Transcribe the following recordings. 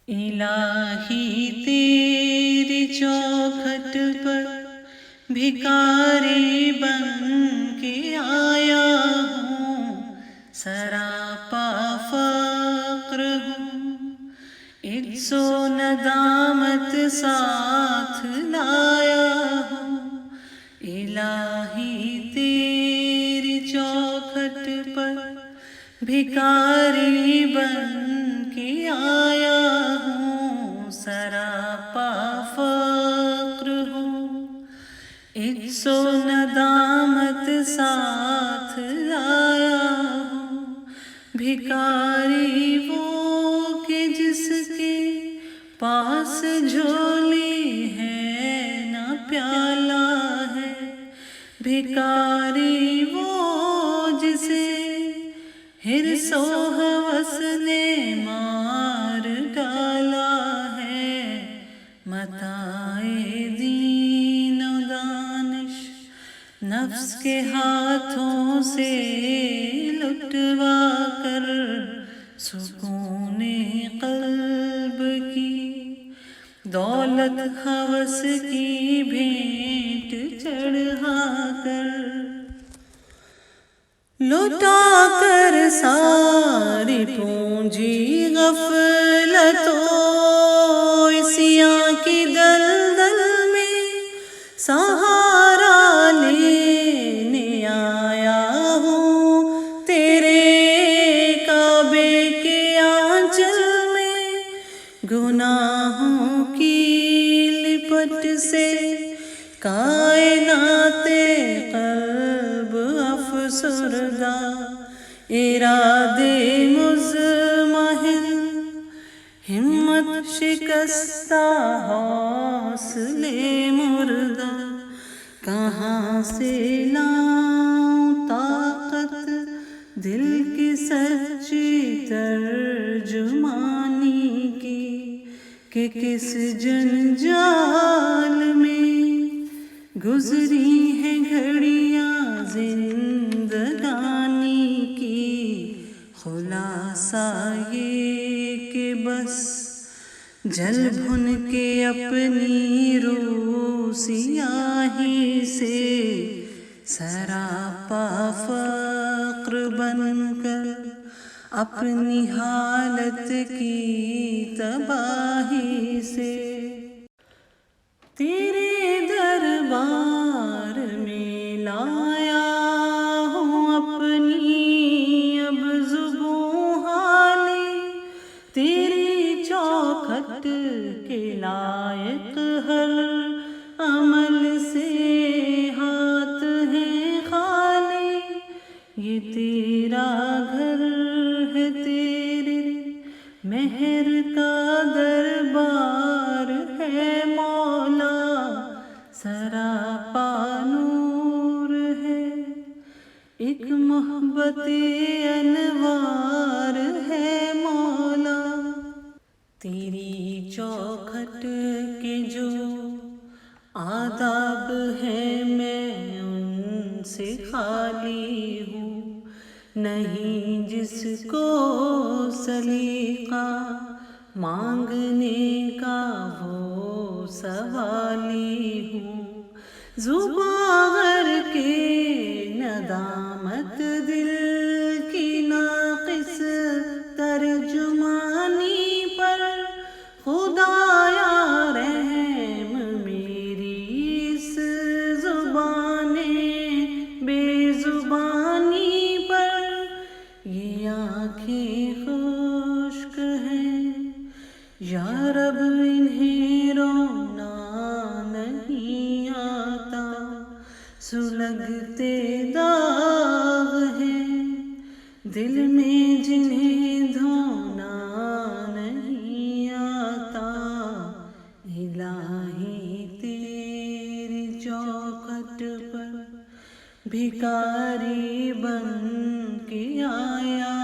الہی تیری چوکھٹ پر بھکاری بن کے آیا ہوں، سراپا فقر ہوں، عجز و ندامت ساتھ لایا ہوں۔ الہی تیری چوکھٹ پر بھکاری بن کے آیا ہوں، سراپا فقر ہوں، عجز و ندامت ساتھ لایا ہوں۔ بھکاری وہ کہ جس کے پاس جھولی ہے نہ پیالہ ہے، بھکاری وہ جسے حرص و ہوس نے مار ڈالا ہے، متاع دین و دانش نفس کے ہاتھوں سے لٹوا کر، سکون قلب کی دولت ہوس کی بھینٹ چڑھا کر، لٹا کر ساری پونجی غفلت و عصیاں کی دلدل میں سہارا لینے آیا ہوں، تیرے کعبے کے آنچل میں گناہوں کی لپٹ سے کائنات قلب افسردہ، ارادے مضمحل ہمت شکستہ، حوصلے مردہ، کہاں سے لاؤں طاقت دل کی سچی ترجمانی کی، کہ کس جنجال میں گزری ہیں گھڑیاں زندگانی کی۔ خلاصہ یہ کہ بس جل بھن کے اپنی روح سیاہی سے، سراپا فقر بن کر اپنی حالت کی تباہی سے، تیرے دربار میں لایا ہوں اپنی اب زبوں حالی، تیری چوکھٹ کے لائق ہر عمل سے ہاتھ ہیں خالی، یہ تیرا گھر ہے، تیرے مہر کا دربار ہے مولا، سراپا نور ہے، ایک محبت انوار ہے مولا۔ تیری چوکھٹ کے جو آداب ہیں میں ان سے خالی ہوں، نہیں جس کو سلیقہ مانگنے کا وہ سوالی ہوں، زباں غر کے ندامت دل کی ناقص ترجمانی پر، خدایا رحم میری اس زبان بے زبانی پر، یہ آنکھیں خشک ہیں یا رب انہیں رونا نہیں آتا، سلگتے داغ ہیں دل میں جنہیں دھونا نہیں آتا، الہی تیری چوکھٹ پر بھکاری بن کے آیا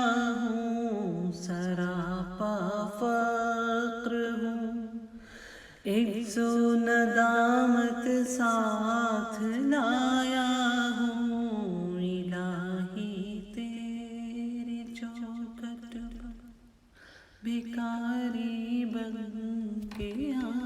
ہوں، سراپا فقر ہوں، عجز و ندامت ساتھ لایا ہوں، الہی تیری چوکھٹ پر بھکاری بن کے آیا